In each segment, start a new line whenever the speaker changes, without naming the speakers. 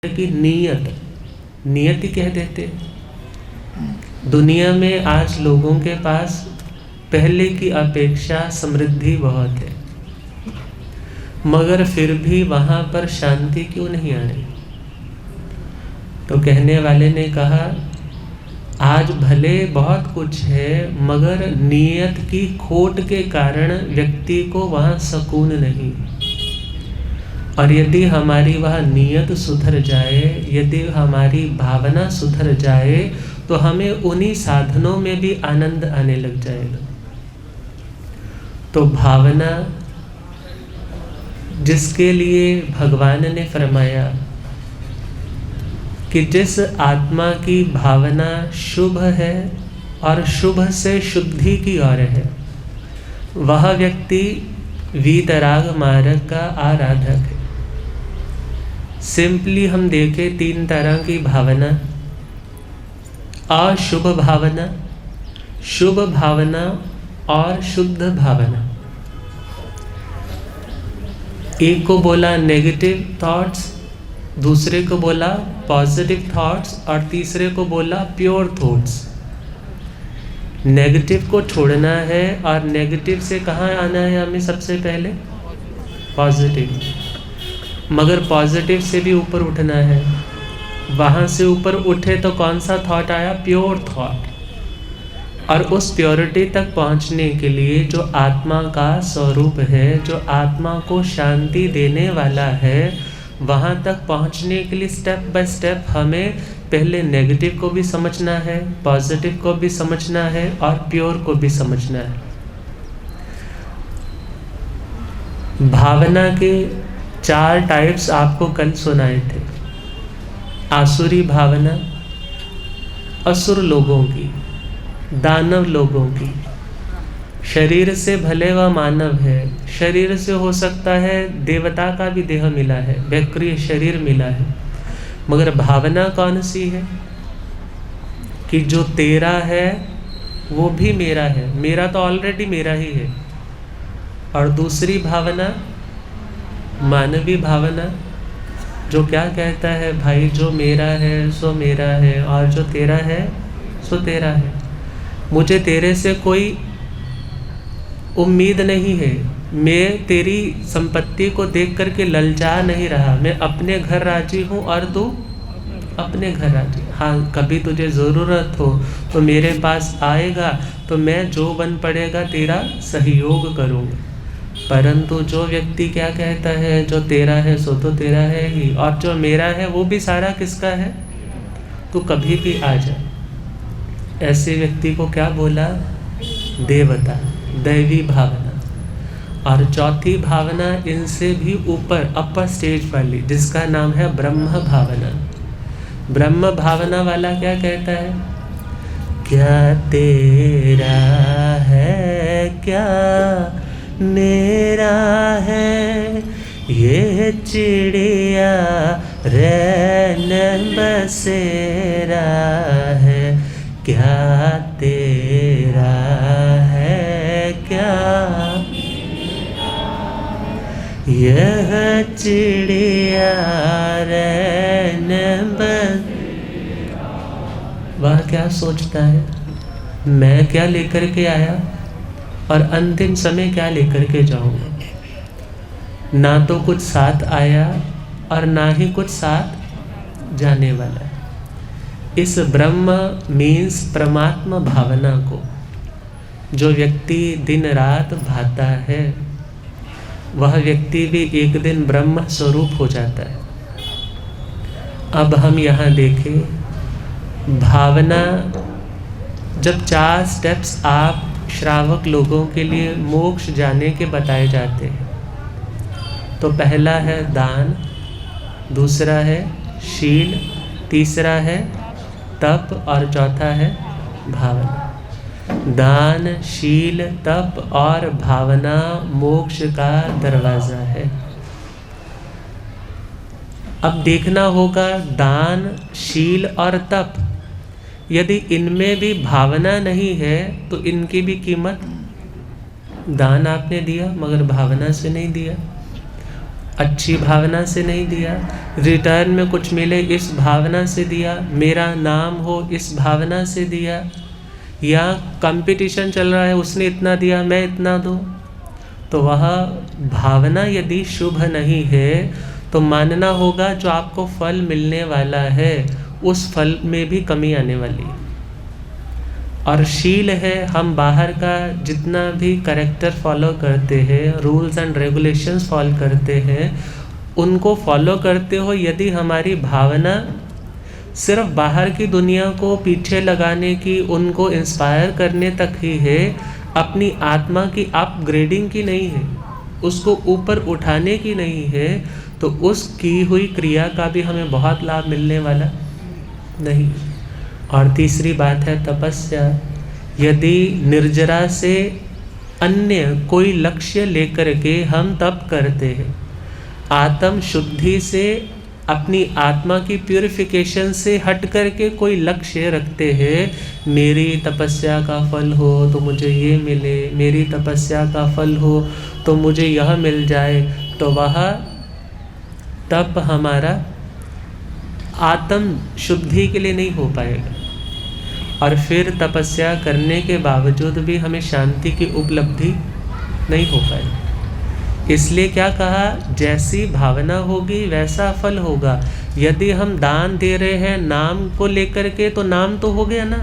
की नियति कह देते। दुनिया में आज लोगों के पास पहले की अपेक्षा समृद्धि बहुत है, मगर फिर भी वहाँ पर शांति क्यों नहीं आ रही? तो कहने वाले ने कहा, आज भले बहुत कुछ है, मगर नियत की खोट के कारण व्यक्ति को वहाँ सुकून नहीं। और यदि हमारी वह नियत सुधर जाए, यदि हमारी भावना सुधर जाए, तो हमें उन्हीं साधनों में भी आनंद आने लग जाएगा। तो भावना, जिसके लिए भगवान ने फरमाया कि जिस आत्मा की भावना शुभ है और शुभ से शुद्धि की ओर है, वह व्यक्ति वीतराग मार्ग का आराधक है। सिंपली हम देखें तीन तरह की भावना: अशुभ भावना, शुभ भावना और शुद्ध भावना। एक को बोला नेगेटिव थॉट्स, दूसरे को बोला पॉजिटिव थॉट्स और तीसरे को बोला प्योर थॉट्स। नेगेटिव को छोड़ना है और नेगेटिव से कहाँ आना है हमें? सबसे पहले पॉजिटिव। मगर पॉजिटिव से भी ऊपर उठना है। वहाँ से ऊपर उठे तो कौन सा थॉट आया? Pure thought. और उस प्योरिटी तक पहुँचने के लिए जो आत्मा का स्वरूप है, जो आत्मा को शांति देने वाला है, वहाँ तक पहुँचने के लिए स्टेप बाय स्टेप हमें पहले नेगेटिव को भी समझना है, पॉजिटिव को भी समझना है और प्योर को भी समझना है। भावना के 4 टाइप्स आपको कल सुनाए थे। आसुरी भावना, असुर लोगों की, दानव लोगों की। शरीर से भले वह मानव है, शरीर से हो सकता है देवता का भी देह मिला है, वैक्रिय शरीर मिला है, मगर भावना कौन सी है? कि जो तेरा है वो भी मेरा है, मेरा तो ऑलरेडी मेरा ही है। और दूसरी भावना मानवीय भावना, जो क्या कहता है, भाई जो मेरा है सो मेरा है और जो तेरा है सो तेरा है। मुझे तेरे से कोई उम्मीद नहीं है, मैं तेरी संपत्ति को देख करके ललचा नहीं रहा। मैं अपने घर राजी हूँ और तू अपने घर राजी। हाँ, कभी तुझे ज़रूरत हो तो मेरे पास आएगा, तो मैं जो बन पड़ेगा तेरा सहयोग करूँगा। परंतु जो व्यक्ति क्या कहता है, जो तेरा है सो तो तेरा है ही, और जो मेरा है वो भी सारा किसका है? तो कभी भी आ जा। ऐसे व्यक्ति को क्या बोला? देवता, दैवी भावना। और चौथी भावना इनसे भी ऊपर, अपर स्टेज वाली, जिसका नाम है ब्रह्म भावना। ब्रह्म भावना वाला क्या कहता है? क्या तेरा है, क्या मेरा है, ये चिड़िया रैन बसेरा है। क्या तेरा है, क्या यह चिड़िया रैन बसेरा। वह क्या सोचता है? मैं क्या लेकर के आया और अंतिम समय क्या लेकर के जाऊंगा? ना तो कुछ साथ आया और ना ही कुछ साथ जाने वाला है। इस ब्रह्म मीन्स परमात्मा भावना को जो व्यक्ति दिन रात भाता है, वह व्यक्ति भी एक दिन ब्रह्म स्वरूप हो जाता है। अब हम यहाँ देखें, भावना, जब 4 स्टेप्स आप श्रावक लोगों के लिए मोक्ष जाने के बताए जाते हैं, तो पहला है दान, दूसरा है शील, तीसरा है तप और चौथा है भावना। दान, शील, तप और भावना मोक्ष का दरवाज़ा है। अब देखना होगा, दान, शील और तप, यदि इनमें भी भावना नहीं है तो इनकी भी कीमत। दान आपने दिया मगर भावना से नहीं दिया। अच्छी भावना से नहीं दिया, रिटर्न में कुछ मिले इस भावना से दिया, मेरा नाम हो इस भावना से दिया, या कंपटीशन चल रहा है उसने इतना दिया मैं इतना दूं, तो वह भावना यदि शुभ नहीं है तो मानना होगा जो आपको फल मिलने वाला है उस फल में भी कमी आने वाली है। और शील है, हम बाहर का जितना भी कैरेक्टर फॉलो करते हैं, रूल्स एंड रेगुलेशंस फॉलो करते हैं, उनको फॉलो करते हो यदि हमारी भावना सिर्फ बाहर की दुनिया को पीछे लगाने की, उनको इंस्पायर करने तक ही है, अपनी आत्मा की अपग्रेडिंग की नहीं है, उसको ऊपर उठाने की नहीं है, तो उस की हुई क्रिया का भी हमें बहुत लाभ मिलने वाला नहीं। और तीसरी बात है तपस्या। यदि निर्जरा से अन्य कोई लक्ष्य लेकर के हम तप करते हैं, आत्म शुद्धि से, अपनी आत्मा की प्यूरिफिकेशन से हट करके कोई लक्ष्य रखते हैं, मेरी तपस्या का फल हो तो मुझे ये मिले, मेरी तपस्या का फल हो तो मुझे यह मिल जाए, तो वह तप हमारा आत्म शुद्धि के लिए नहीं हो पाएगा। और फिर तपस्या करने के बावजूद भी हमें शांति की उपलब्धि नहीं हो पाएगी। इसलिए क्या कहा, जैसी भावना होगी वैसा फल होगा। यदि हम दान दे रहे हैं नाम को लेकर के, तो नाम तो हो गया ना,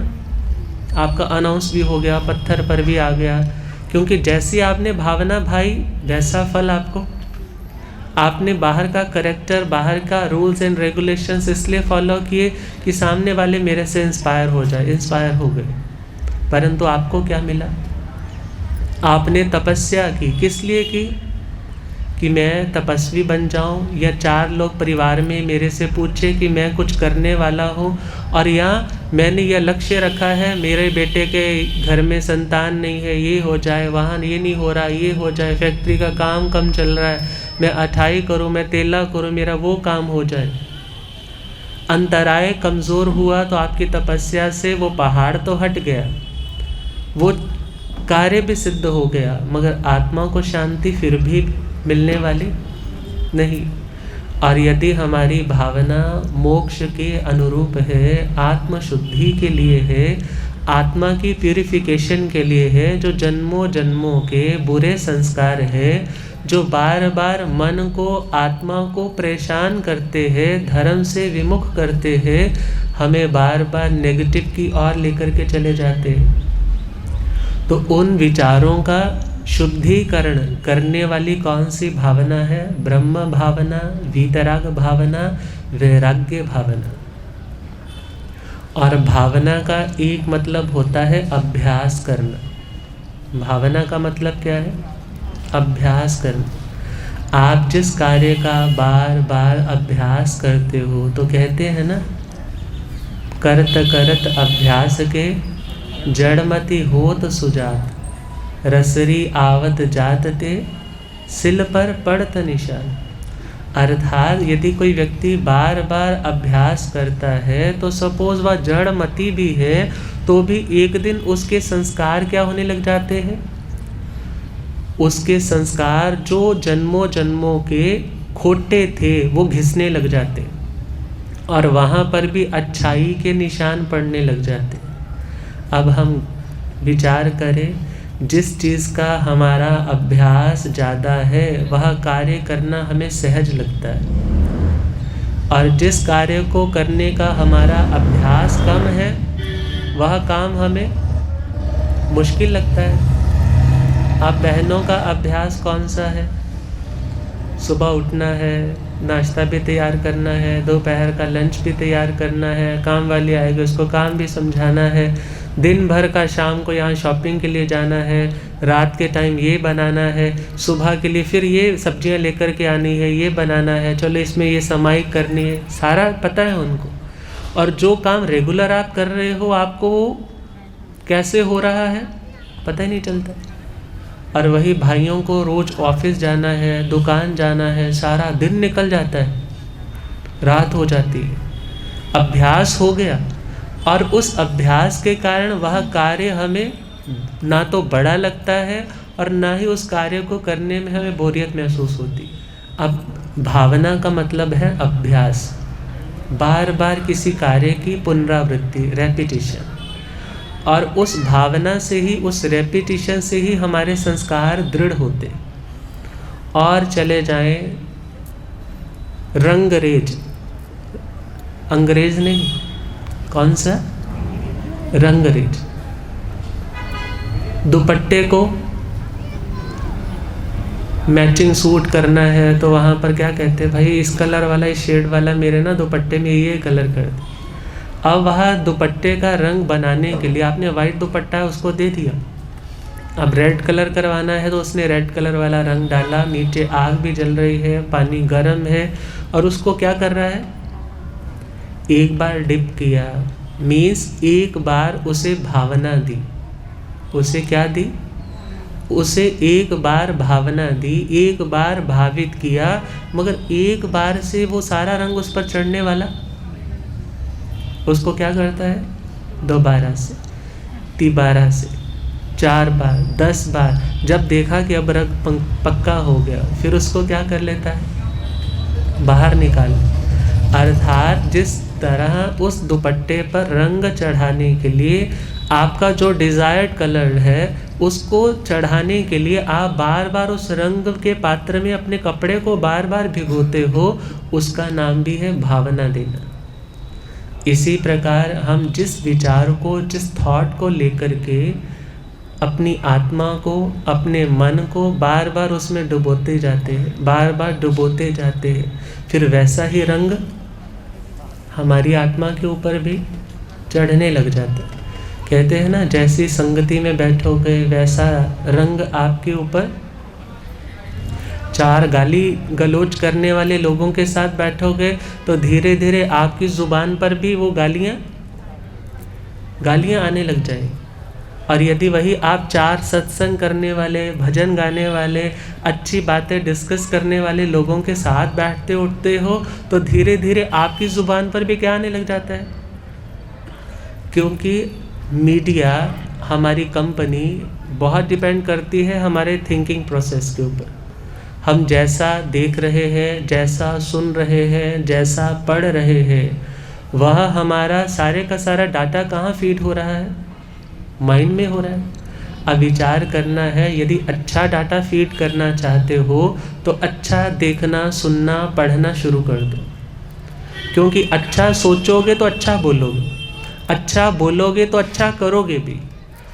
आपका अनाउंस भी हो गया, पत्थर पर भी आ गया, क्योंकि जैसी आपने भावना भाई वैसा फल आपको। आपने बाहर का करेक्टर, बाहर का रूल्स एंड रेगुलेशंस इसलिए फॉलो किए कि सामने वाले मेरे से इंस्पायर हो जाए, इंस्पायर हो गए, परंतु आपको क्या मिला? आपने तपस्या की, किस लिए की? कि मैं तपस्वी बन जाऊं, या 4 लोग परिवार में मेरे से पूछे कि मैं कुछ करने वाला हूं, और यहाँ मैंने यह लक्ष्य रखा है, मेरे बेटे के घर में संतान नहीं है, ये हो जाए, वहाँ ये नहीं हो रहा, ये हो जाए, फैक्ट्री का काम कम चल रहा है, मैं अठाई करूँ, मैं तेला करूँ, मेरा वो काम हो जाए। अंतराय कमज़ोर हुआ तो आपकी तपस्या से वो पहाड़ तो हट गया, वो कार्य भी सिद्ध हो गया, मगर आत्मा को शांति फिर भी मिलने वाली नहीं। और यदि हमारी भावना मोक्ष के अनुरूप है, आत्म शुद्धि के लिए है, आत्मा की प्यूरिफिकेशन के लिए है, जो जन्मों जन्मों के बुरे संस्कार है, जो बार बार मन को, आत्मा को परेशान करते हैं, धर्म से विमुख करते हैं, हमें बार बार नेगेटिव की ओर लेकर के चले जाते हैं, तो उन विचारों का शुद्धिकरण करने वाली कौन सी भावना है? ब्रह्म भावना, वीतराग भावना, वैराग्य भावना। और भावना का एक मतलब होता है अभ्यास करना। भावना का मतलब क्या है? अभ्यास करना। आप जिस कार्य का बार बार अभ्यास करते हो, तो कहते हैं ना, करत करत अभ्यास के जड़मति होत सुजात, रसरी आवत जात ते सिल पर पड़त निशान। अर्थात यदि कोई व्यक्ति बार बार अभ्यास करता है, तो सपोज वह जड़मति भी है, तो भी एक दिन उसके संस्कार क्या होने लग जाते हैं? उसके संस्कार जो जन्मों जन्मों के खोटे थे वो घिसने लग जाते, और वहाँ पर भी अच्छाई के निशान पड़ने लग जाते। अब हम विचार करें, जिस चीज़ का हमारा अभ्यास ज़्यादा है वह कार्य करना हमें सहज लगता है, और जिस कार्य को करने का हमारा अभ्यास कम है वह काम हमें मुश्किल लगता है। अब बहनों का अभ्यास कौन सा है? सुबह उठना है, नाश्ता भी तैयार करना है, दोपहर का लंच भी तैयार करना है, काम वाली आएगी उसको काम भी समझाना है, दिन भर का शाम को यहाँ शॉपिंग के लिए जाना है, रात के टाइम ये बनाना है, सुबह के लिए फिर ये सब्जियाँ लेकर के आनी है, ये बनाना है, चलो इसमें ये समाई करनी है, सारा पता है उनको। और जो काम रेगुलर आप कर रहे हो, आपको वो कैसे हो रहा है पता ही नहीं चलता। और वही भाइयों को रोज़ ऑफिस जाना है, दुकान जाना है, सारा दिन निकल जाता है, रात हो जाती है। अभ्यास हो गया, और उस अभ्यास के कारण वह कार्य हमें ना तो बड़ा लगता है, और ना ही उस कार्य को करने में हमें बोरियत महसूस होती। अब भावना का मतलब है अभ्यास, बार बार किसी कार्य की पुनरावृत्ति, रेपिटिशन। और उस भावना से ही, उस रेपिटिशन से ही हमारे संस्कार दृढ़ होते। और चले जाएं रंगरेज, अंग्रेज नहीं, कौन सा, रंगरेज। दुपट्टे को मैचिंग सूट करना है तो वहाँ पर क्या कहते हैं, भाई इस कलर वाला, इस शेड वाला मेरे ना दुपट्टे में ये कलर कर दे। अब वहाँ दुपट्टे का रंग बनाने के लिए आपने वाइट दुपट्टा उसको दे दिया, अब रेड कलर करवाना है तो उसने रेड कलर वाला रंग डाला, नीचे आग भी जल रही है, पानी गर्म है, और उसको क्या कर रहा है, एक बार डिप किया, मीन्स एक बार उसे भावना दी। उसे क्या दी, उसे एक बार भावना दी, एक बार भावित किया, मगर एक बार से वो सारा रंग उस पर चढ़ने वाला, उसको क्या करता है, दोबारा से, तिबारा से, 4 बार, 10 बार, जब देखा कि अब रंग पक्का हो गया, फिर उसको क्या कर लेता है, बाहर निकाल। अर्थात जिस तरह उस दुपट्टे पर रंग चढ़ाने के लिए आपका जो डिज़ायर्ड कलर है उसको चढ़ाने के लिए आप बार बार उस रंग के पात्र में अपने कपड़े को बार बार भिगोते हो, उसका नाम भी है भावना देना। इसी प्रकार हम जिस विचार को, जिस थॉट को लेकर के अपनी आत्मा को, अपने मन को बार बार उसमें डुबोते जाते हैं, बार बार डुबोते जाते हैं, फिर वैसा ही रंग हमारी आत्मा के ऊपर भी चढ़ने लग जाता है। कहते हैं ना, जैसी संगति में बैठोगे वैसा रंग आपके ऊपर, 4 गाली गलोच करने वाले लोगों के साथ बैठोगे तो धीरे धीरे आपकी ज़ुबान पर भी वो गालियाँ आने लग जाएगी। और यदि वही आप 4 सत्संग करने वाले, भजन गाने वाले, अच्छी बातें डिस्कस करने वाले लोगों के साथ बैठते उठते हो तो धीरे धीरे आपकी ज़ुबान पर भी क्या आने लग जाता है, क्योंकि मीडिया, हमारी कंपनी बहुत डिपेंड करती है हमारे थिंकिंग प्रोसेस के ऊपर। हम जैसा देख रहे हैं, जैसा सुन रहे हैं, जैसा पढ़ रहे हैं, वह हमारा सारे का सारा डाटा कहाँ फीड हो रहा है, माइंड में हो रहा है। अब विचार करना है, यदि अच्छा डाटा फीड करना चाहते हो तो अच्छा देखना, सुनना, पढ़ना शुरू कर दो, क्योंकि अच्छा सोचोगे तो अच्छा बोलोगे, अच्छा बोलोगे तो अच्छा करोगे भी,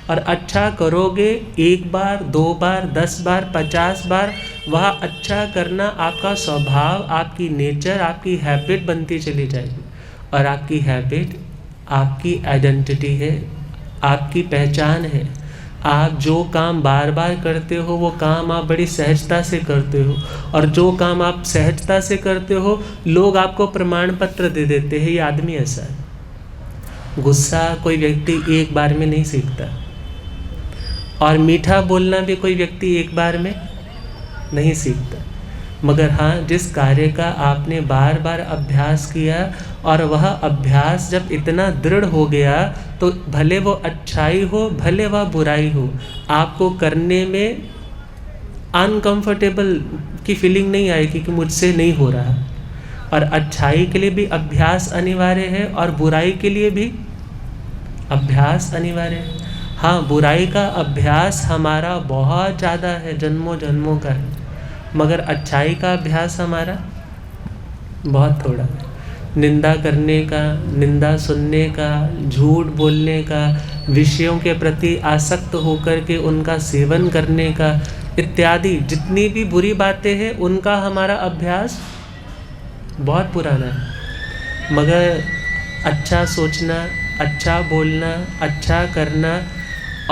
और अच्छा करोगे 1 बार, 2 बार, 10 बार, 50 बार, वह अच्छा करना आपका स्वभाव, आपकी नेचर, आपकी हैबिट बनती चली जाएगी। और आपकी हैबिट आपकी आइडेंटिटी है, आपकी पहचान है। आप जो काम बार बार करते हो वो काम आप बड़ी सहजता से करते हो, और जो काम आप सहजता से करते हो लोग आपको प्रमाण पत्र दे देते हैं, ये आदमी ऐसा है। गुस्सा कोई व्यक्ति एक बार में नहीं सीखता, और मीठा बोलना भी कोई व्यक्ति एक बार में नहीं सीखता, मगर हाँ, जिस कार्य का आपने बार बार अभ्यास किया और वह अभ्यास जब इतना दृढ़ हो गया तो भले वो अच्छाई हो, भले वह बुराई हो, आपको करने में अनकंफर्टेबल की फीलिंग नहीं आएगी कि मुझसे नहीं हो रहा। और अच्छाई के लिए भी अभ्यास अनिवार्य है और बुराई के लिए भी अभ्यास अनिवार्य है। हाँ, बुराई का अभ्यास हमारा बहुत ज़्यादा है, जन्मों जन्मों का है, मगर अच्छाई का अभ्यास हमारा बहुत थोड़ा है। निंदा करने का, निंदा सुनने का, झूठ बोलने का, विषयों के प्रति आसक्त होकर के उनका सेवन करने का, इत्यादि जितनी भी बुरी बातें हैं उनका हमारा अभ्यास बहुत पुराना है। मगर अच्छा सोचना, अच्छा बोलना, अच्छा करना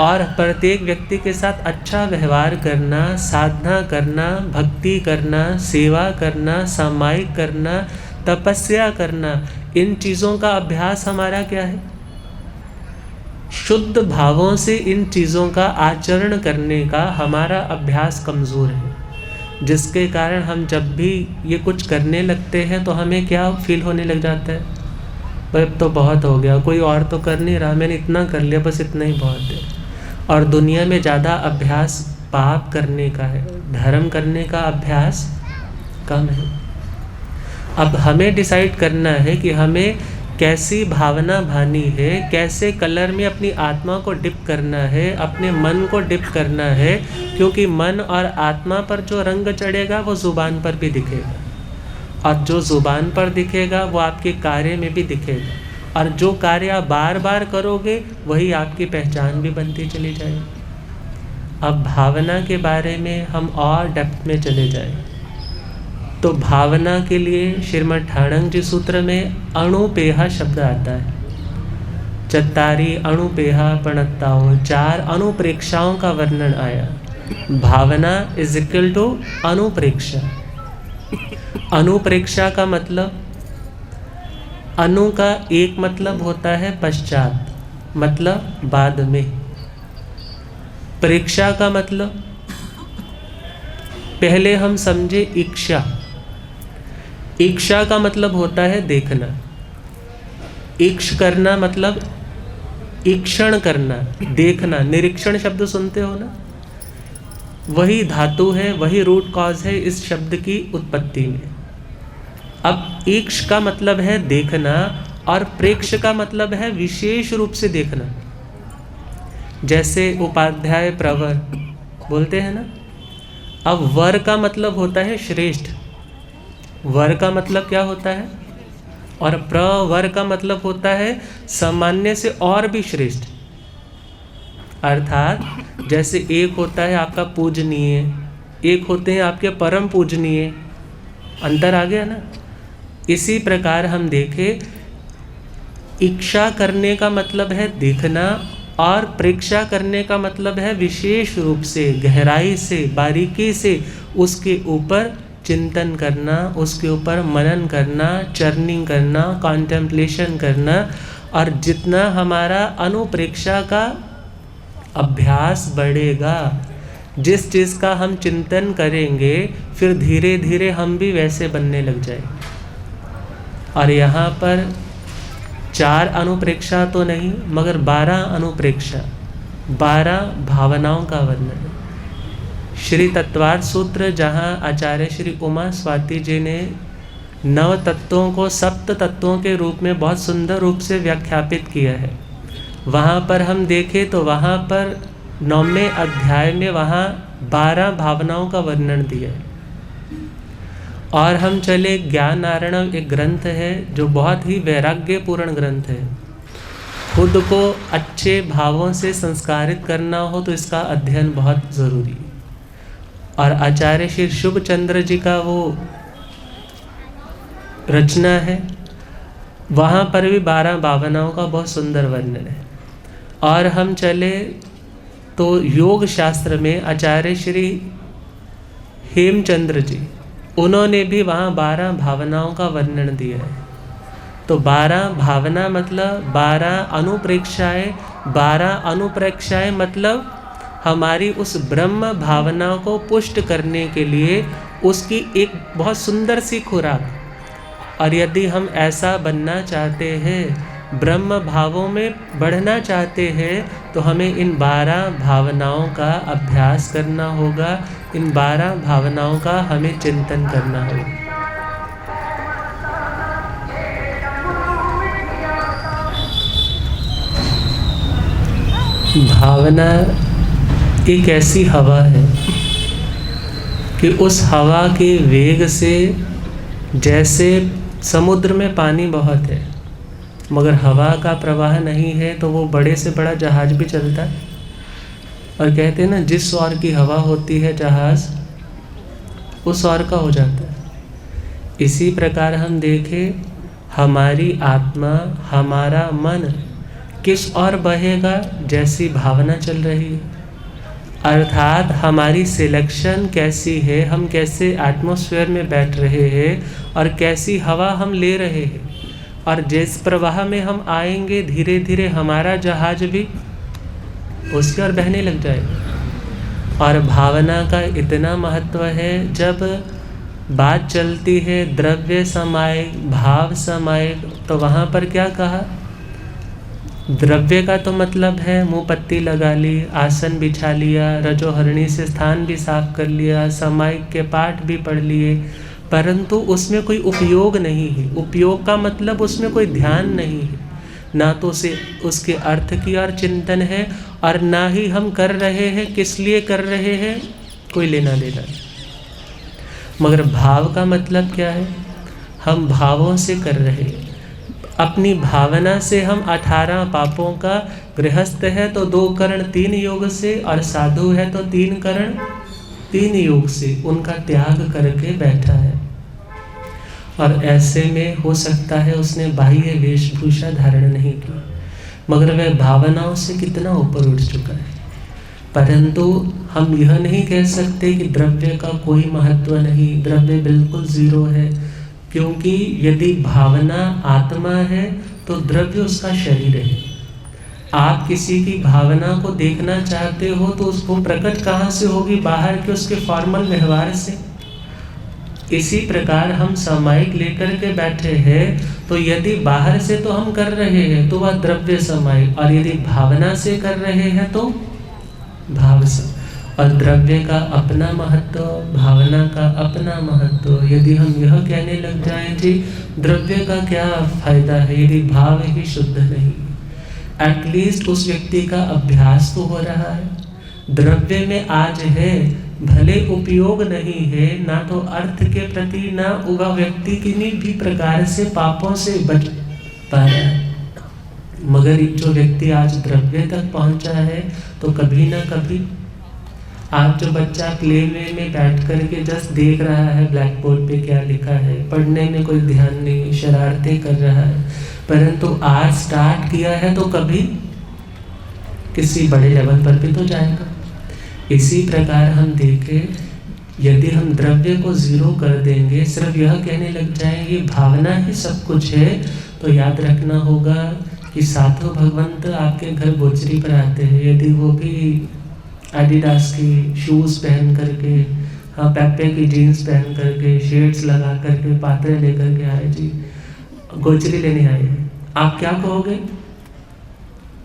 और प्रत्येक व्यक्ति के साथ अच्छा व्यवहार करना, साधना करना, भक्ति करना, सेवा करना, सामायिक करना, तपस्या करना, इन चीज़ों का अभ्यास हमारा क्या है? शुद्ध भावों से इन चीज़ों का आचरण करने का हमारा अभ्यास कमज़ोर है, जिसके कारण हम जब भी ये कुछ करने लगते हैं तो हमें क्या फील होने लग जाता है, अब तो बहुत हो गया, कोई और तो कर नहीं रहा, मैंने इतना कर लिया, बस इतना ही बहुत है। और दुनिया में ज़्यादा अभ्यास पाप करने का है, धर्म करने का अभ्यास कम है। अब हमें डिसाइड करना है कि हमें कैसी भावना भानी है, कैसे कलर में अपनी आत्मा को डिप करना है, अपने मन को डिप करना है, क्योंकि मन और आत्मा पर जो रंग चढ़ेगा वो ज़ुबान पर भी दिखेगा, और जो ज़ुबान पर दिखेगा वो आपके कार्य में भी दिखेगा, और जो कार्य आप बार बार करोगे वही आपकी पहचान भी बनती चली जाएगी। अब भावना के बारे में हम और डेप्थ में चले जाएं तो भावना के लिए श्रीमद् ठाणंग जी सूत्र में अणुपेहा शब्द आता है। चत्तारी अणुपेहा प्रणत्ताओं, 4 अणुप्रेक्षाओं का वर्णन आया। भावना इज इक्वल टू अणुप्रेक्षा। अणुप्रेक्षा का मतलब, अनु का एक मतलब होता है पश्चात, मतलब बाद में। प्रेक्षा का मतलब, पहले हम समझे इच्छा। इच्छा का मतलब होता है देखना। इक्ष करना मतलब ईक्षण करना, देखना। निरीक्षण शब्द सुनते हो ना, वही धातु है, वही रूट कॉज है इस शब्द की उत्पत्ति में। अब ईक्ष का मतलब है देखना, और प्रेक्ष का मतलब है विशेष रूप से देखना। जैसे उपाध्याय प्रवर बोलते हैं ना। अब वर का मतलब होता है श्रेष्ठ। वर का मतलब क्या होता है? और प्रवर का मतलब होता है सामान्य से और भी श्रेष्ठ। अर्थात जैसे एक होता है आपका पूजनीय, एक होते हैं आपके परम पूजनीय। अंतर आ गया ना। इसी प्रकार हम देखें, इच्छा करने का मतलब है देखना, और प्रेक्षा करने का मतलब है विशेष रूप से, गहराई से, बारीकी से उसके ऊपर चिंतन करना, उसके ऊपर मनन करना, चर्निंग करना, कॉन्टेम्पलेशन करना। और जितना हमारा अनुप्रेक्षा का अभ्यास बढ़ेगा, जिस चीज़ का हम चिंतन करेंगे, फिर धीरे धीरे हम भी वैसे बनने लग जाएंगे। और यहाँ पर 4 अनुप्रेक्षा तो नहीं, मगर 12 अनुप्रेक्षा, 12 भावनाओं का वर्णन है। श्री तत्वार्थ सूत्र, जहाँ आचार्य श्री उमा स्वाति जी ने 9 तत्वों को सप्त तत्वों के रूप में बहुत सुंदर रूप से व्याख्यापित किया है, वहाँ पर हम देखें तो वहाँ पर 9वें अध्याय में वहाँ 12 भावनाओं का वर्णन दिया है। और हम चले, ज्ञान आरणव एक ग्रंथ है जो बहुत ही वैराग्यपूर्ण ग्रंथ है। खुद को अच्छे भावों से संस्कारित करना हो तो इसका अध्ययन बहुत ज़रूरी है। और आचार्य श्री शुभ चंद्र जी का वो रचना है, वहाँ पर भी 12 भावनाओं का बहुत सुंदर वर्णन है। और हम चले तो योग शास्त्र में आचार्य श्री हेमचंद्र जी, उन्होंने भी वहाँ 12 भावनाओं का वर्णन दिया है। तो 12 भावना मतलब 12 अनुप्रेक्षाएँ। 12 अनुप्रेक्षाएँ मतलब हमारी उस ब्रह्म भावना को पुष्ट करने के लिए उसकी एक बहुत सुंदर सी खुराक। और यदि हम ऐसा बनना चाहते हैं, ब्रह्म भावों में बढ़ना चाहते हैं, तो हमें इन 12 भावनाओं का अभ्यास करना होगा। इन 12 भावनाओं का हमें चिंतन करना होगा। भावना एक ऐसी हवा है कि उस हवा के वेग से, जैसे समुद्र में पानी बहुत है मगर हवा का प्रवाह नहीं है, तो वो बड़े से बड़ा जहाज भी चलता है। और कहते हैं ना, जिस ओर की हवा होती है जहाज उस ओर का हो जाता है। इसी प्रकार हम देखें, हमारी आत्मा, हमारा मन किस ओर बहेगा, जैसी भावना चल रही है। अर्थात हमारी सिलेक्शन कैसी है, हम कैसे एटमॉस्फेयर में बैठ रहे हैं और कैसी हवा हम ले रहे हैं, और जिस प्रवाह में हम आएंगे, धीरे धीरे हमारा जहाज भी उसके ओर बहने लग जाएगा। और भावना का इतना महत्व है, जब बात चलती है द्रव्य समायिक, भाव समायिक, तो वहाँ पर क्या कहा? द्रव्य का तो मतलब है मुँह पत्ती लगा ली, आसन बिछा लिया, रजोहरणी से स्थान भी साफ कर लिया, समायिक के पाठ भी पढ़ लिए। परंतु उसमें कोई उपयोग नहीं है। उपयोग का मतलब उसमें कोई ध्यान नहीं है, ना तो उसे उसके अर्थ की और चिंतन है, और ना ही हम कर रहे हैं किस लिए कर रहे हैं, कोई लेना देना नहीं। मगर भाव का मतलब क्या है? हम भावों से कर रहे हैं, अपनी भावना से हम 18 पापों का, गृहस्थ है तो 2 करण 3 योग से, और साधु है तो 3 करण 3 योग से उनका त्याग करके बैठा है। और ऐसे में हो सकता है उसने बाह्य वेशभूषा धारण नहीं की, मगर वह भावनाओं से कितना ऊपर उठ चुका है। परंतु हम यह नहीं कह सकते कि द्रव्य का कोई महत्व नहीं, द्रव्य बिल्कुल जीरो है, क्योंकि यदि भावना आत्मा है तो द्रव्य उसका शरीर है। आप किसी की भावना को देखना चाहते हो तो उसको प्रकट कहाँ से होगी? बाहर के उसके फॉर्मल व्यवहार से। इसी प्रकार हम सामायिक लेकर के बैठे हैं, तो यदि बाहर से तो हम कर रहे हैं तो वह द्रव्य सामायिक, और यदि भावना से कर रहे हैं तो भाव से। और द्रव्य का अपना महत्व, भावना का अपना महत्व। यदि हम यह कहने लग जाएं जी द्रव्य का क्या फायदा है यदि भाव ही शुद्ध नहीं, एटलीस्ट उस व्यक्ति का अभ्यास तो हो रहा है। द्रव्य में आज है, भले उपयोग नहीं है, ना तो अर्थ के प्रति, ना वह व्यक्ति किन्हीं भी प्रकार से पापों से बच पा रहा है। मगर जो व्यक्ति आज द्रव्य तक पहुंचा है तो कभी ना कभी, आज जो बच्चा प्ले में बैठ करके जस्ट देख रहा है ब्लैक बोर्ड पे क्या लिखा है, पढ़ने में कोई ध्यान नहीं, शरारतें कर रहा है, परंतु आज स्टार्ट किया है तो कभी किसी बड़े लेवल पर भी तो जाएगा। इसी प्रकार हम देखें, यदि हम द्रव्य को जीरो कर देंगे, सिर्फ यह कहने लग जाएंगे भावना ही सब कुछ है, तो याद रखना होगा कि साधु भगवंत आपके घर गोचरी पर आते हैं, यदि वो भी एडिडास की शूज़ पहन करके, हाँ पेप्पे की जीन्स पहन करके, शेड्स लगा करके, पात्रे लेकर के आए जी गोचरी लेने आए हैं, आप क्या कहोगे?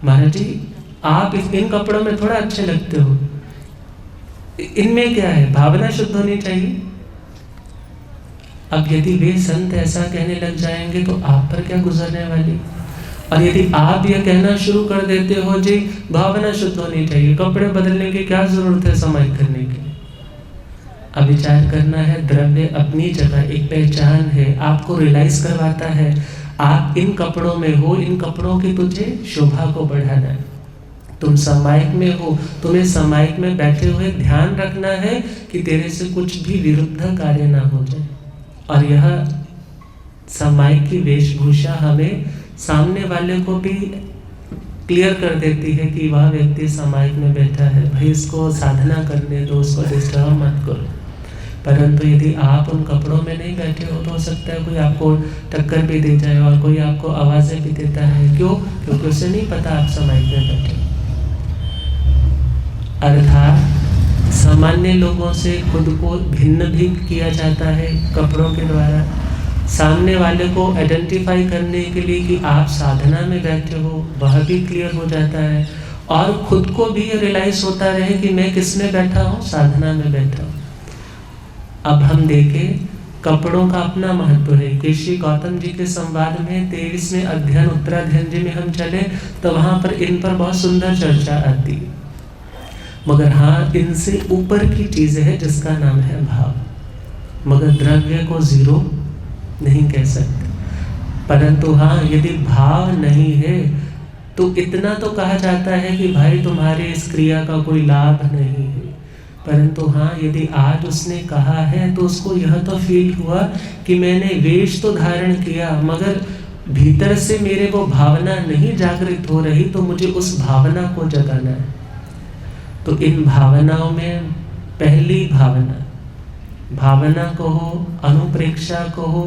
महाराज जी आप इन कपड़ों में थोड़ा अच्छे लगते हो, इनमें क्या है? भावना शुद्ध होनी चाहिए। अब यदि वे संत ऐसा कहने लग जाएंगे तो आप पर क्या गुजरने वाली? और यदि आप यह कहना शुरू कर देते हो जी भावना शुद्ध होनी चाहिए, कपड़े बदलने की क्या जरूरत है समाई करने की? अब विचार करना है, द्रव्य अपनी जगह एक पहचान है, आपको रियलाइज करवाता है आप इन कपड़ों में हो, इन कपड़ों की तुझे शोभा को बढ़ाना है। तुम सामायिक में हो, तुम्हें सामायिक में बैठे हुए ध्यान रखना है कि तेरे से कुछ भी विरुद्ध कार्य ना हो जाए। और यह सामायिक की वेशभूषा हमें सामने वाले को भी क्लियर कर देती है कि वह व्यक्ति सामायिक में बैठा है, भाई इसको साधना करने दो, उसको डिस्टर्ब मत करो। परंतु यदि आप उन कपड़ों में नहीं बैठे हो तो हो सकता है कोई आपको टक्कर भी दे जाए और कोई आपको आवाज़ें भी देता है। क्यों? क्योंकि उसे नहीं पता आप सामायिक में बैठे। अर्थात सामान्य लोगों से खुद को भिन्न भी किया जाता है कपड़ों के द्वारा, सामने वाले को आइडेंटिफाई करने के लिए कि आप साधना में बैठे हो वह भी क्लियर हो जाता है, और खुद को भी रियलाइज होता रहे कि मैं किस में बैठा हूँ, साधना में बैठा हूँ। अब हम देखें, कपड़ों का अपना महत्व है। ऋषि गौतम जी के संवाद में 23वें अध्ययन उत्तराध्ययन जी में हम चले तो वहाँ पर इन पर बहुत सुंदर चर्चा आती है। मगर हाँ, इनसे ऊपर की चीज़ है जिसका नाम है भाव। मगर द्रव्य को जीरो नहीं कह सकते, परंतु हाँ, यदि भाव नहीं है तो इतना तो कहा जाता है कि भाई तुम्हारे इस क्रिया का कोई लाभ नहीं है। परंतु हाँ, यदि आज उसने कहा है तो उसको यह तो फील हुआ कि मैंने वेश तो धारण किया, मगर भीतर से मेरे वो भावना नहीं जागृत हो रही, तो मुझे उस भावना को जगाना है। तो इन भावनाओं में पहली भावना कहो, अनुप्रेक्षा कहो,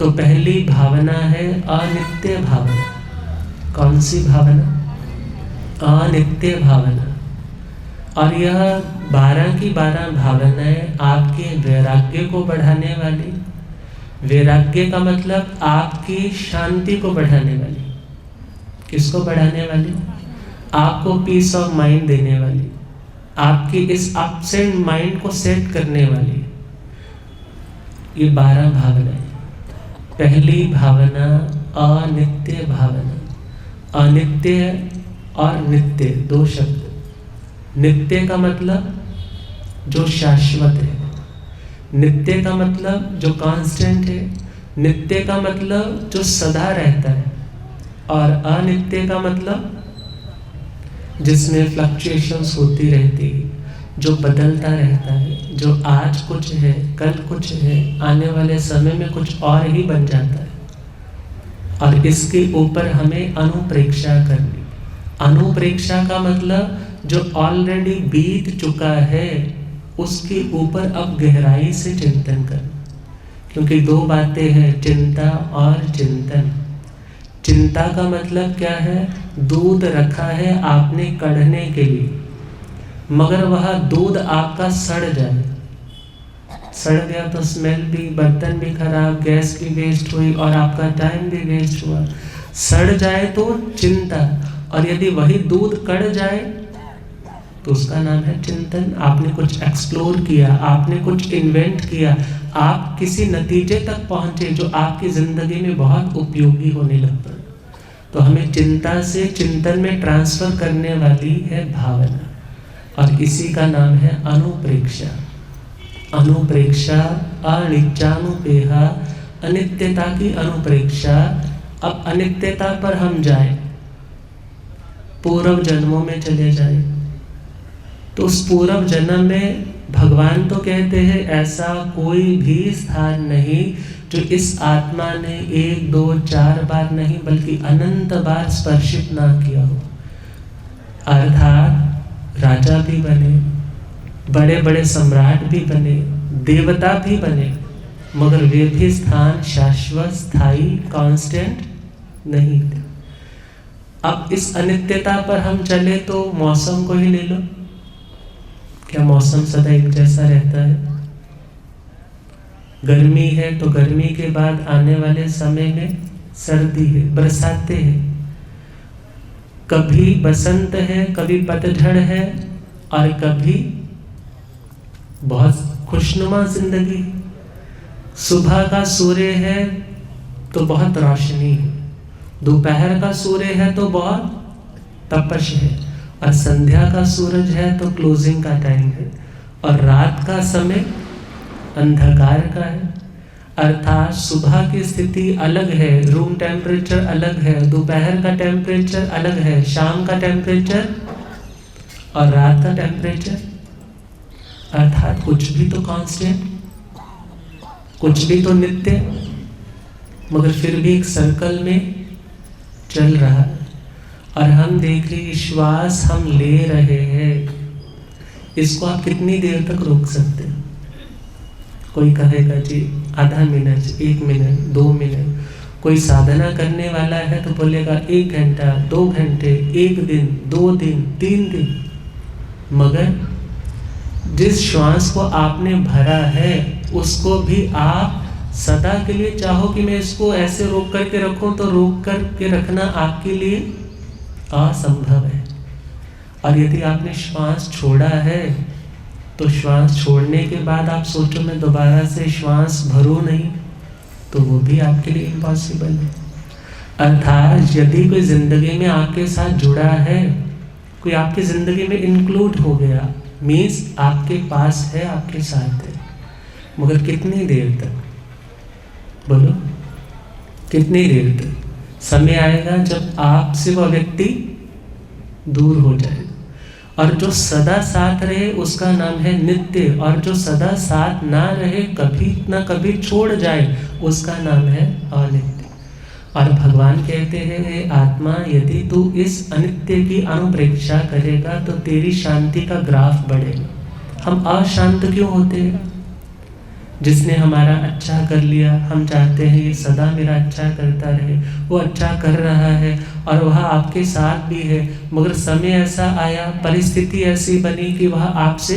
तो पहली भावना है अनित्य भावना। कौन सी भावना? अनित्य भावना। और यह 12 की 12 भावनाएं आपके वैराग्य को बढ़ाने वाली, वैराग्य का मतलब आपकी शांति को बढ़ाने वाली। किसको बढ़ाने वाली? आपको पीस ऑफ माइंड देने वाली, आपकी इस अपसेंट माइंड को सेट करने वाली। ये 12 भावनाएं। पहली भावना अनित्य भावना। अनित्य और नित्य 2 शब्द। नित्य का मतलब जो शाश्वत है, नित्य का मतलब जो कांस्टेंट है, नित्य का मतलब जो सदा रहता है, और अनित्य का मतलब जिसमें फ्लक्चुएशंस होती रहती है, जो बदलता रहता है, जो आज कुछ है कल कुछ है, आने वाले समय में कुछ और ही बन जाता है। और इसके ऊपर हमें अनुप्रेक्षा करनी। अनुप्रेक्षा का मतलब जो ऑलरेडी बीत चुका है उसके ऊपर अब गहराई से चिंतन करना। क्योंकि 2 बातें हैं, चिंता और चिंतन। चिंता का मतलब क्या है? दूध रखा है आपने कढ़ने के लिए, मगर वह दूध आपका सड़ जाए, सड़ गया तो स्मेल भी, बर्तन भी खराब, गैस भी वेस्ट हुई और आपका टाइम भी वेस्ट हुआ। सड़ जाए तो चिंता, और यदि वही दूध कढ़ जाए तो उसका नाम है चिंतन। आपने कुछ एक्सप्लोर किया, आपने कुछ इन्वेंट किया, आप किसी नतीजे तक पहुंचे जो आपकी जिंदगी में बहुत उपयोगी होने लग पड़ा। तो हमें चिंता से चिंतन में ट्रांसफर करने वाली है भावना, और इसी का नाम है अनुप्रेक्षा। अनुप्रेक्षा अनित्यानुपेहा, अनित्यता की अनुप्रेक्षा। अब अनित्यता पर हम जाए, पूर्व जन्मों में चले जाए, तो उस पूर्व जन्म में भगवान तो कहते हैं ऐसा कोई भी स्थान नहीं जो इस आत्मा ने 1, 2, 4 बार नहीं बल्कि अनंत बार स्पर्शित ना किया हो। अर्थात राजा भी बने, बड़े बड़े सम्राट भी बने, देवता भी बने, मगर वे भी स्थान शाश्वत, स्थायी, कांस्टेंट नहीं थे। अब इस अनित्यता पर हम चले तो मौसम को ही ले लो। क्या मौसम सदा एक जैसा रहता है? गर्मी है तो गर्मी के बाद आने वाले समय में सर्दी है, बरसातें हैं, कभी बसंत है, कभी पतझड़ है, और कभी बहुत खुशनुमा जिंदगी। सुबह का सूर्य है तो बहुत रोशनी है, दोपहर का सूर्य है तो बहुत तपश है, और संध्या का सूरज है तो क्लोजिंग का टाइम है, और रात का समय अंधकार का है। अर्थात सुबह की स्थिति अलग है, रूम टेम्परेचर अलग है, दोपहर का टेम्परेचर अलग है, शाम का टेम्परेचर और रात का टेम्परेचर। अर्थात कुछ भी तो कांस्टेंट, कुछ भी तो नित्य, मगर फिर भी एक सर्कल में चल रहा है। और हम देखिए श्वास हम ले रहे हैं, इसको आप कितनी देर तक रोक सकते हैं? कोई कहेगा जी आधा मिनट, 1 मिनट, 2 मिनट। कोई साधना करने वाला है तो बोलेगा 1 घंटा, 2 घंटे, 1 दिन, 2 दिन, 3 दिन। मगर जिस श्वास को आपने भरा है उसको भी आप सदा के लिए चाहो कि मैं इसको ऐसे रोक करके रखूं, तो रोक करके रखना आपके लिए असंभव है। और यदि आपने श्वास छोड़ा है तो श्वास छोड़ने के बाद आप सोचो मैं दोबारा से श्वास भरूं नहीं, तो वो भी आपके लिए इम्पॉसिबल है। अर्थात यदि कोई जिंदगी में आपके साथ जुड़ा है, कोई आपकी जिंदगी में इंक्लूड हो गया, मीन्स आपके पास है, आपके साथ है, मगर कितनी देर तक? बोलो कितनी देर तक? समय आएगा जब आपसे वह व्यक्ति दूर हो जाएगा। और जो सदा साथ रहे उसका नाम है नित्य, और जो सदा साथ ना रहे, कभी ना कभी छोड़ जाए, उसका नाम है अनित्य। और भगवान कहते हैं हे आत्मा, यदि तू इस अनित्य की अनुप्रेक्षा करेगा तो तेरी शांति का ग्राफ बढ़ेगा। हम अशांत क्यों होते हैं? जिसने हमारा अच्छा कर लिया, हम चाहते हैं ये सदा मेरा अच्छा करता रहे, वो अच्छा कर रहा है और वह आपके साथ भी है, मगर समय ऐसा आया, परिस्थिति ऐसी बनी कि वह आपसे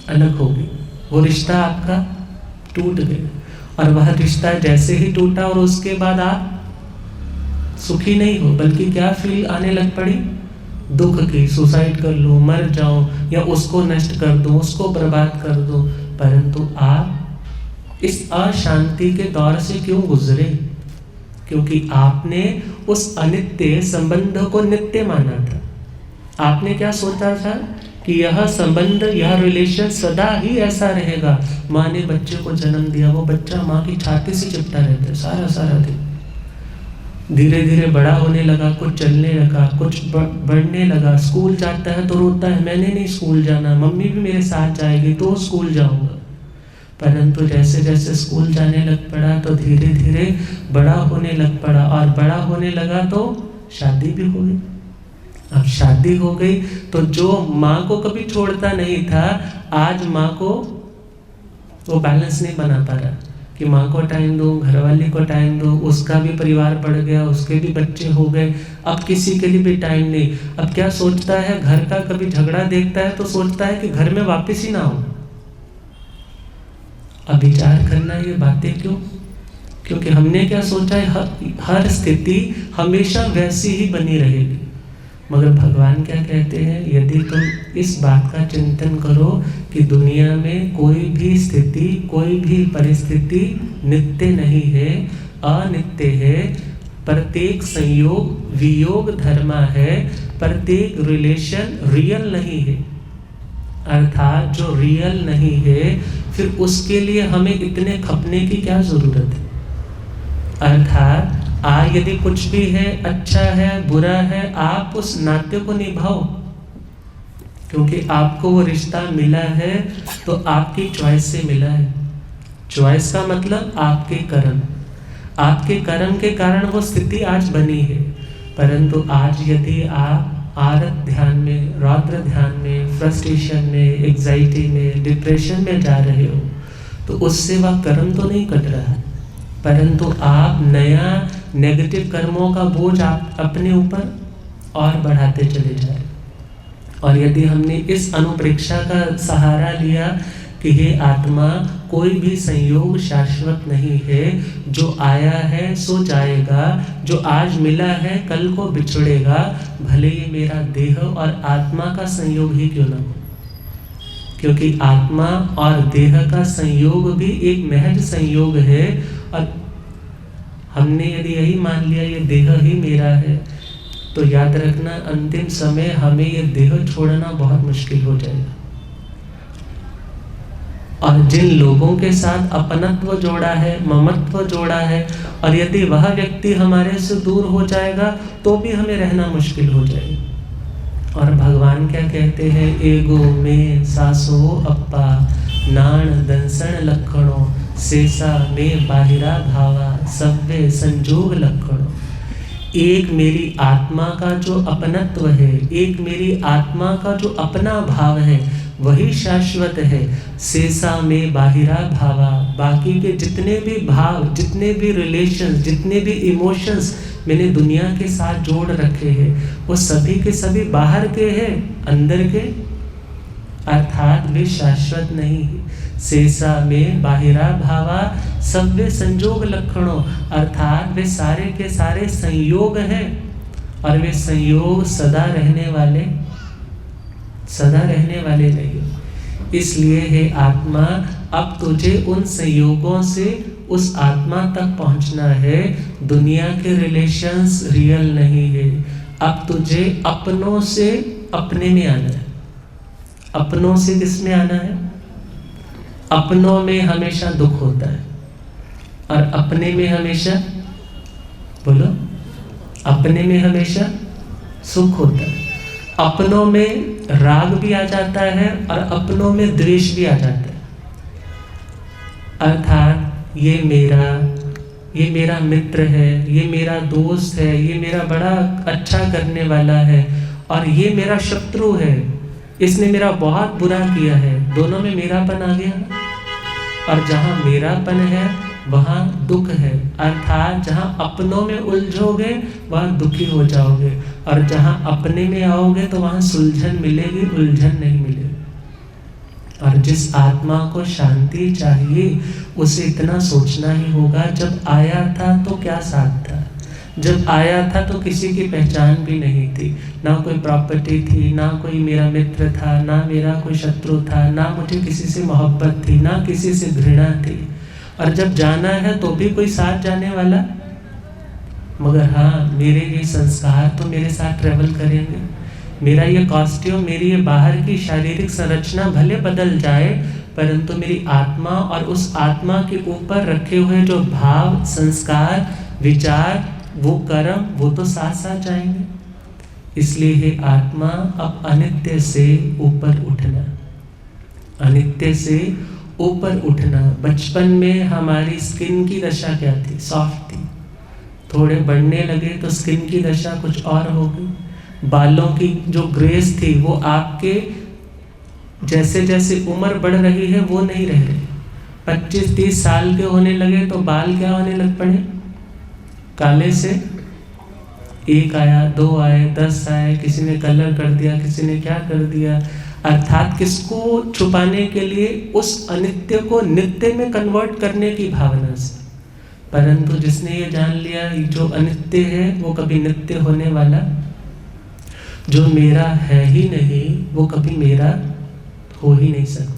अलग हो गई, वो रिश्ता आपका टूट गया। और वह रिश्ता जैसे ही टूटा और उसके बाद आप सुखी नहीं हो, बल्कि क्या फील आने लग पड़ी? दुख की, सुसाइड कर लूं, मर जाऊं, या उसको नष्ट कर दूं, उसको बर्बाद कर दूं। परंतु आप इस अशांति के दौर से क्यों गुजरे? क्योंकि आपने उस अनित्य संबंध को नित्य माना था। आपने क्या सोचा था कि यह संबंध, यह रिलेशन सदा ही ऐसा रहेगा। माँ ने बच्चे को जन्म दिया, वो बच्चा माँ की छाती से चिपटा रहता है सारा दिन। धीरे धीरे बड़ा होने लगा, कुछ चलने लगा, कुछ बढ़ने लगा, स्कूल जाता है तो रोता है, मैंने नहीं स्कूल जाना, मम्मी भी मेरे साथ जाएगी तो स्कूल जाऊंगा। परंतु जैसे जैसे स्कूल जाने लग पड़ा तो धीरे धीरे बड़ा होने लग पड़ा, और बड़ा होने लगा तो शादी भी हो गई। अब शादी हो गई तो जो माँ को कभी छोड़ता नहीं था, आज माँ को वो बैलेंस नहीं बना पा रहा कि माँ को टाइम दो, घरवाली को टाइम दो, उसका भी परिवार बढ़ गया, उसके भी बच्चे हो गए, अब किसी के लिए भी टाइम नहीं। अब क्या सोचता है, घर का कभी झगड़ा देखता है तो सोचता है कि घर में वापस ही ना हो। अब विचार करना ये बातें क्यों? क्योंकि हमने क्या सोचा है, हर स्थिति हमेशा वैसी ही बनी रहेगी। मगर भगवान क्या कहते हैं, यदि तुम इस बात का चिंतन करो कि दुनिया में कोई भी स्थिति, कोई भी परिस्थिति नित्य नहीं है, अनित्य है, प्रत्येक संयोग वियोग धर्मा है, प्रत्येक रिलेशन रियल नहीं है, अर्थात जो रियल नहीं है फिर उसके लिए हमें इतने खपने की क्या जरूरत है। अर्थात यदि कुछ भी है, अच्छा है, बुरा है, आप उस नाते को निभाओ, क्योंकि आपको वो रिश्ता मिला है तो आपकी चॉइस से मिला है। चॉइस का मतलब आपके कर्म, आपके कर्म के कारण वो स्थिति आज बनी है। परंतु आज यदि आप आरत ध्यान में, रौद्र ध्यान में, फ्रस्ट्रेशन में, एग्जाइटी में, डिप्रेशन में जा रहे हो तो उससे वह कर्म तो नहीं कट रहा, परंतु आप नया नेगेटिव कर्मों का बोझ आप अपने ऊपर और बढ़ाते चले जा रहे। और यदि हमने इस अनुप्रेक्षा का सहारा लिया कि हे आत्मा, कोई भी संयोग शाश्वत नहीं है, जो आया है सो जाएगा, जो आज मिला है कल को बिछड़ेगा, भले ये मेरा देह और आत्मा का संयोग ही क्यों ना हो, क्योंकि आत्मा और देह का संयोग भी एक महज संयोग है। और हमने यदि यही मान लिया ये देह ही मेरा है, तो याद रखना अंतिम समय हमें ये देह छोड़ना बहुत मुश्किल हो जाएगा। और जिन लोगों के साथ अपनत्व जोड़ा है, ममत्व जोड़ा है, और यदि वह व्यक्ति हमारे से दूर हो जाएगा तो भी हमें रहना मुश्किल हो जाएगा। और भगवान क्या कहते हैं, एगो में सासो अप्पा नाण दंसण लक्षणों शेषा में बाहिरा भावा सव्य संजोग लक्षणों। एक मेरी आत्मा का जो अपनत्व है, एक मेरी आत्मा का जो अपना भाव है वही शाश्वत है। शेषा में बाहिरा भावा, बाकी के जितने भी भाव, जितने भी रिलेशंस, जितने भी इमोशंस मैंने दुनिया के साथ जोड़ रखे हैं वो सभी के सभी बाहर के हैं, अंदर के अर्थात वे शाश्वत नहीं है। शेषा में बाहिरा भावा सव्य संजोग लक्षणों, अर्थात वे सारे के सारे संयोग हैं और वे संयोग सदा रहने वाले नहीं। इसलिए हे आत्मा, अब तुझे उन संयोगों से उस आत्मा तक पहुंचना है। दुनिया के रिलेशंस रियल नहीं है। अब तुझे अपनों से अपने में आना है। अपनों से किस में आना है? अपनों में हमेशा दुख होता है और अपने में हमेशा, बोलो, अपने में हमेशा सुख होता है। अपनों में राग भी आ जाता है और अपनों में द्वेष भी आ जाता है। अर्थात ये मेरा मित्र है, ये मेरा दोस्त है, ये मेरा बड़ा अच्छा करने वाला है, और ये मेरा शत्रु है, इसने मेरा बहुत बुरा किया है। दोनों में मेरापन आ गया ना। और जहाँ मेरापन है वहाँ दुख है, अर्थात जहाँ अपनों में उलझोगे वहाँ दुखी हो जाओगे, और जहाँ अपने में आओगे तो वहाँ सुलझन मिलेगी, उलझन नहीं मिलेगी। और जिस आत्मा को शांति चाहिए उसे इतना सोचना ही होगा, जब आया था तो क्या साथ था। जब आया था तो किसी की पहचान भी नहीं थी, ना कोई प्रॉपर्टी थी, ना कोई मेरा मित्र था, ना मेरा कोई शत्रु था, ना मुझे किसी से मोहब्बत थी, ना किसी से घृणा थी। और जब जाना है तो भी कोई साथ जाने वाला, मगर हाँ मेरे ये संस्कार तो मेरे साथ ट्रेवल करेंगे। मेरा ये कॉस्ट्यूम, मेरी ये बाहर की शारीरिक संरचना भले बदल जाए, परंतु मेरी आत्मा और उस आत्मा के ऊपर रखे हुए जो भाव, संस्कार, विचार, वो कर्म, वो तो साथ साथ जाएंगे। इसलिए हे आत्मा, अब अनित्य से ऊपर उठना, अनित्य से ऊपर उठना। बचपन में हमारी स्किन की दशा क्या थी? सॉफ्ट थी। थोड़े बढ़ने लगे तो स्किन की दशा कुछ और हो गई। बालों की जो ग्रेस थी वो आपके जैसे जैसे उम्र बढ़ रही है वो नहीं रह रही। 25-30 साल के होने लगे तो बाल क्या होने लग पड़े? काले से 1 आया, 2 आए, 10 आए, किसी ने कलर कर दिया, किसी ने क्या कर दिया। अर्थात किसको छुपाने के लिए? उस अनित्य को नित्य में कन्वर्ट करने की भावना से। परंतु जिसने ये जान लिया जो अनित्य है वो कभी नित्य होने वाला, जो मेरा है ही नहीं वो कभी मेरा हो ही नहीं सकता।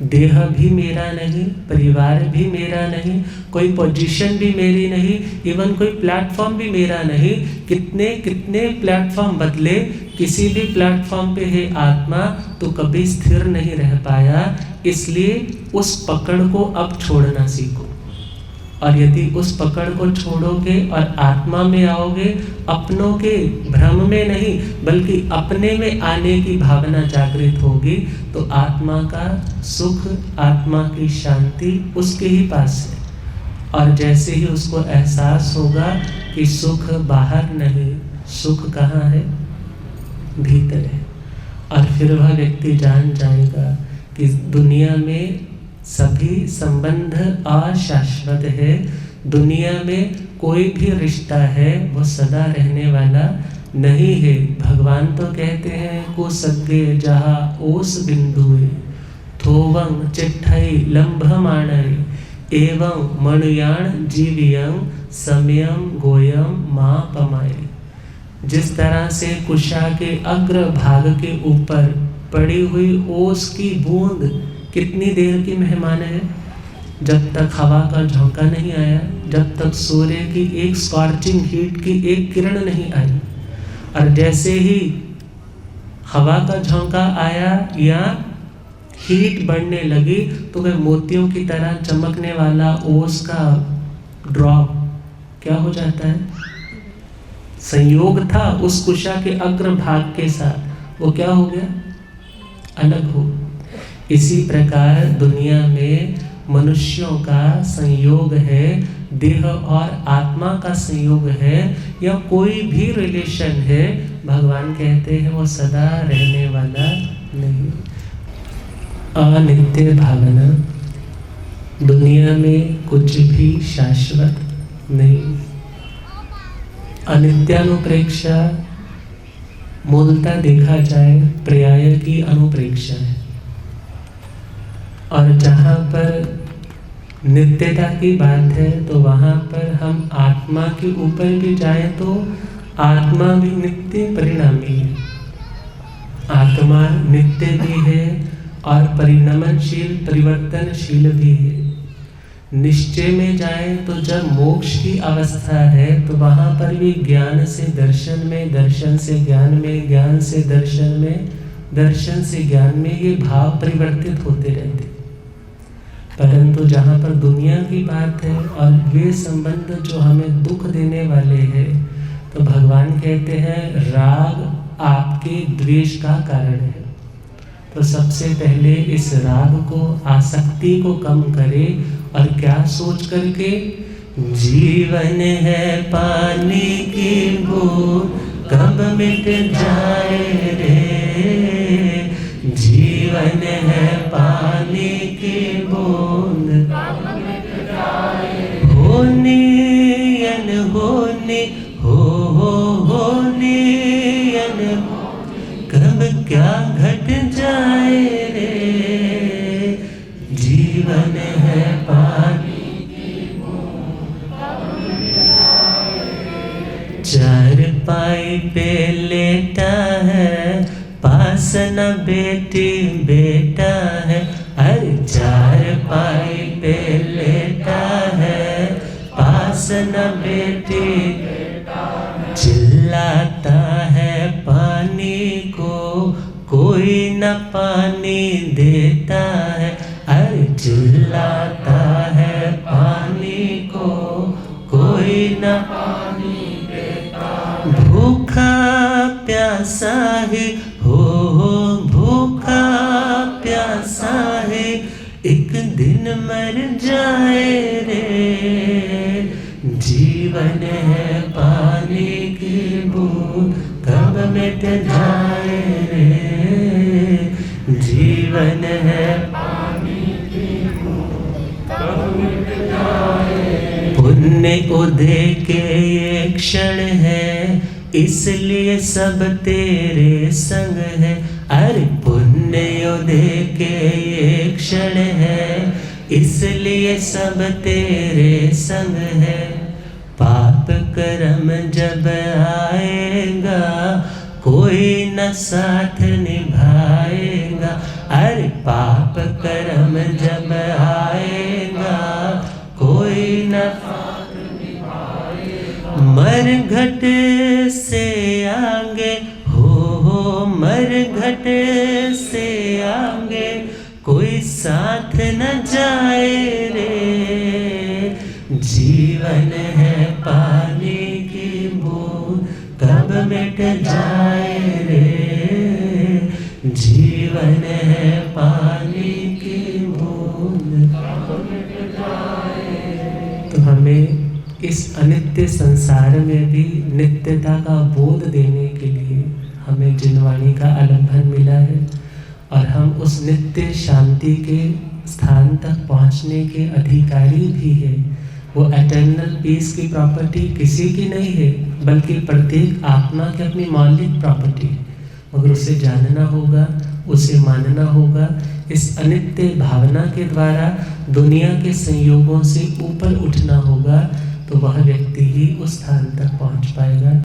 देह भी मेरा नहीं, परिवार भी मेरा नहीं, कोई पोजीशन भी मेरी नहीं, इवन कोई प्लेटफॉर्म भी मेरा नहीं। कितने कितने प्लेटफॉर्म बदले, किसी भी प्लेटफॉर्म पे है आत्मा तो कभी स्थिर नहीं रह पाया। इसलिए उस पकड़ को अब छोड़ना सीखो। और यदि उस पकड़ को छोड़ोगे और आत्मा में आओगे, अपनों के भ्रम में नहीं बल्कि अपने में आने की भावना जागृत होगी, तो आत्मा का सुख, आत्मा की शांति उसके ही पास है। और जैसे ही उसको एहसास होगा कि सुख बाहर नहीं, सुख कहाँ है? भीतर है। और फिर वह व्यक्ति जान जाएगा कि दुनिया में सभी संबंध अशाश्वत है। दुनिया में कोई भी रिश्ता है वो सदा रहने वाला नहीं है। भगवान तो कहते हैं को सगे जहा ओस बिंदुए थोवंग चिट्ठई लंभमाणय एवं मणुयाण जीवियं समयम गोयम माँ पमाए। जिस तरह से कुशा के अग्र भाग के ऊपर पड़ी हुई ओस की बूंद कितनी देर की मेहमान है? जब तक हवा का झोंका नहीं आया, जब तक सूर्य की एक स्कॉर्चिंग हीट की एक किरण नहीं आई। और जैसे ही हवा का झोंका आया या हीट बढ़ने लगी तो वह मोतियों की तरह चमकने वाला ओस का ड्रॉप क्या हो जाता है? संयोग था उस कुशा के अग्र भाग के साथ, वो क्या हो गया? अलग हो। इसी प्रकार दुनिया में मनुष्यों का संयोग है, देह और आत्मा का संयोग है, या कोई भी रिलेशन है, भगवान कहते हैं वो सदा रहने वाला नहीं। अनित्य भावना, दुनिया में कुछ भी शाश्वत नहीं। अनित्यानुप्रेक्षा मूलतः देखा जाए पर्याय की अनुप्रेक्षा है। और जहाँ पर नित्यता की बात है तो वहाँ पर हम आत्मा के ऊपर भी जाएं तो आत्मा भी नित्य परिणामी है। आत्मा नित्य भी है और परिणमनशील, परिवर्तनशील भी है। निश्चय में जाए तो जब मोक्ष की अवस्था है तो वहाँ पर भी ज्ञान से दर्शन में, दर्शन से ज्ञान में, ज्ञान से दर्शन में, दर्शन से ज्ञान में ये भाव परिवर्तित होते रहते। परंतु जहाँ पर दुनिया की बात है और वे संबंध जो हमें दुख देने वाले हैं, तो भगवान कहते हैं राग आपके द्वेष का कारण है। तो सबसे पहले इस राग को, आसक्ति को कम करें और क्या सोच करके, जीवन है पानी की बूंद कब मिट जाए रे, जीवन है पानी की बूंद कब मिट जाए, होनी अनहोनी होनी अनहोनी कब क्या घट जाए रे, जीवन है पानी की बूंद कब मिट जाए रे। चारपाई पे लेटा है पास न बेटी बेटा है, अरे चारपाई पे लेटा पास न बेटी, चिल्लाता है पानी को कोई न पानी देता है। अरे चिल्लाता है पानी को कोई न पानी देता है। भूखा प्यासा है हो भूखा प्यासा है, एक दिन मर जाए रे। जीवन है पानी की बूंद कब मिट जाए रे। जीवन है पानी की बूंद कब मिट जाए। पुण्य उदय के ये क्षण है, इसलिए सब तेरे संग है। अरे पुण्य उदय के ये क्षण है, इसलिए सब तेरे संग है। पाप कर्म जब आएगा, कोई न साथ निभाएगा। अरे पाप कर्म जब आएगा, कोई न साथ निभाएगा। मरघट से आगे हो मरघट से आगे, कोई साथ न जाए रे। जीवन है पानी की बूंद कब मिट जाए रे। जीवन है पानी की बूंद कब मिट जाए। तो हमें इस अनित्य संसार में भी नित्यता का बोध देने के लिए हमें जिनवाणी का आलंबन मिला है, और हम उस नित्य शांति के स्थान तक पहुंचने के अधिकारी भी हैं। वो एटर्नल पीस की प्रॉपर्टी किसी की नहीं है, बल्कि प्रत्येक आत्मा की अपनी मौलिक प्रॉपर्टी, मगर उसे जानना होगा, उसे मानना होगा। इस अनित्य भावना के द्वारा दुनिया के संयोगों से ऊपर उठना होगा, तो वह व्यक्ति ही उस स्थान तक पहुंच पाएगा।